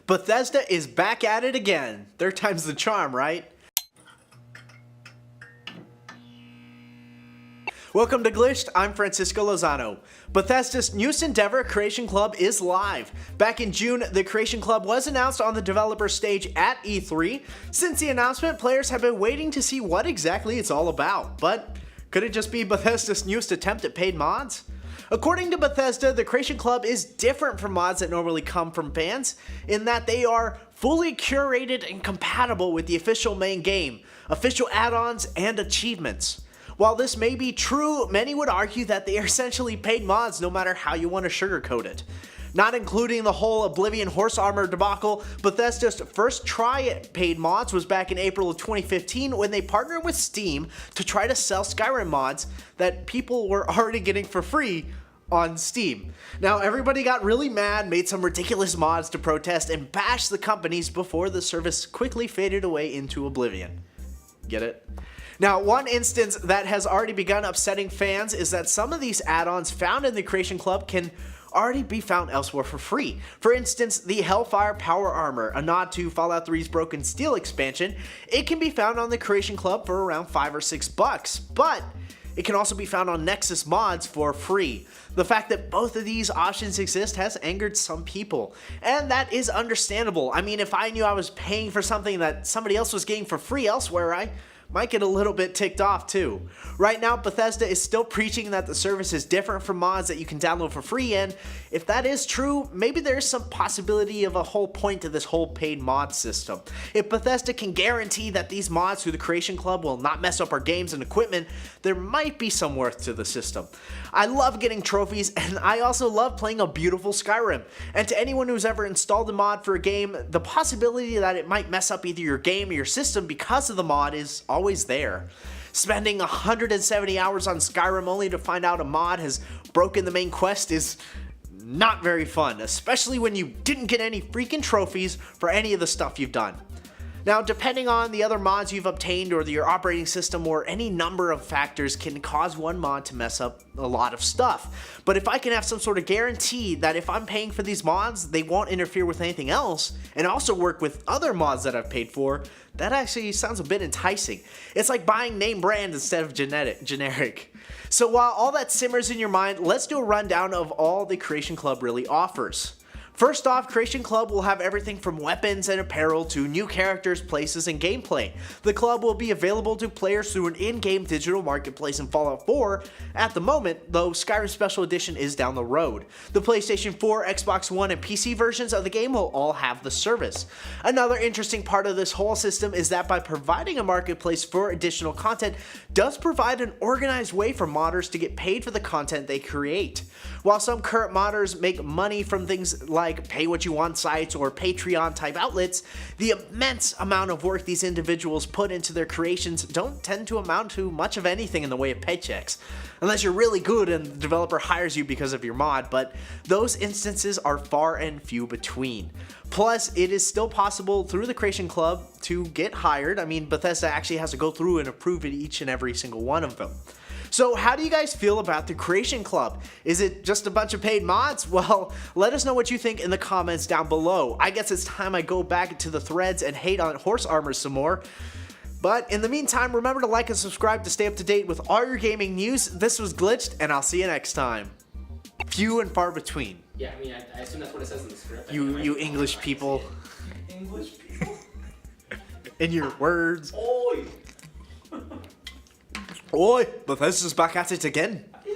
Bethesda is back at it again. Third time's the charm, right? Welcome to Glitched, I'm Francisco Lozano. Bethesda's newest endeavor, Creation Club, is live. Back in June, the Creation Club was announced on the developer stage at E3. Since the announcement, players have been waiting to see what exactly it's all about. But could it just be Bethesda's newest attempt at paid mods? According to Bethesda, the Creation Club is different from mods that normally come from fans, in that they are fully curated and compatible with the official main game, official add-ons, and achievements. While this may be true, many would argue that they are essentially paid mods no matter how you want to sugarcoat it. Not including the whole Oblivion horse armor debacle, Bethesda's first try at paid mods was back in April of 2015 when they partnered with Steam to try to sell Skyrim mods that people were already getting for free on Steam. Now everybody got really mad, made some ridiculous mods to protest, and bashed the companies before the service quickly faded away into oblivion. Get it? Now, one instance that has already begun upsetting fans is that some of these add-ons found in the Creation Club can already be found elsewhere for free. For instance, the Hellfire Power Armor, a nod to Fallout 3's Broken Steel expansion, it can be found on the Creation Club for around $5 or $6, but it can also be found on Nexus Mods for free. The fact that both of these options exist has angered some people, and that is understandable. I mean, if I knew I was paying for something that somebody else was getting for free elsewhere, I might get a little bit ticked off too. Right now, Bethesda is still preaching that the service is different from mods that you can download for free, and if that is true, maybe there's some possibility of a whole point to this whole paid mod system. If Bethesda can guarantee that these mods through the Creation Club will not mess up our games and equipment, there might be some worth to the system. I love getting trophies, and I also love playing a beautiful Skyrim. And to anyone who's ever installed a mod for a game, the possibility that it might mess up either your game or your system because of the mod is always there. Spending 170 hours on Skyrim only to find out a mod has broken the main quest is not very fun, especially when you didn't get any freaking trophies for any of the stuff you've done. Now, depending on the other mods you've obtained or your operating system or any number of factors can cause one mod to mess up a lot of stuff. But if I can have some sort of guarantee that if I'm paying for these mods, they won't interfere with anything else, and also work with other mods that I've paid for, that actually sounds a bit enticing. It's like buying name brand instead of generic. So while all that simmers in your mind, let's do a rundown of all the Creation Club really offers. First off, Creation Club will have everything from weapons and apparel to new characters, places, and gameplay. The club will be available to players through an in-game digital marketplace in Fallout 4 at the moment, though Skyrim Special Edition is down the road. The PlayStation 4, Xbox One, and PC versions of the game will all have the service. Another interesting part of this whole system is that by providing a marketplace for additional content, does provide an organized way for modders to get paid for the content they create. While some current modders make money from things like pay-what-you-want sites or Patreon-type outlets, the immense amount of work these individuals put into their creations don't tend to amount to much of anything in the way of paychecks. Unless you're really good and the developer hires you because of your mod, but those instances are far and few between. Plus, it is still possible through the Creation Club to get hired. I mean, Bethesda actually has to go through and approve it each and every single one of them. So how do you guys feel about the Creation Club? Is it just a bunch of paid mods? Well, let us know what you think in the comments down below. I guess it's time I go back to the threads and hate on horse armor some more. But in the meantime, remember to like and subscribe to stay up to date with all your gaming news. This was Glitched, and I'll see you next time. Few and far between. Yeah, I mean, I assume that's what it says in the script. You English people. English people? In your words. Oi! Oi, Bethesda's back at it again.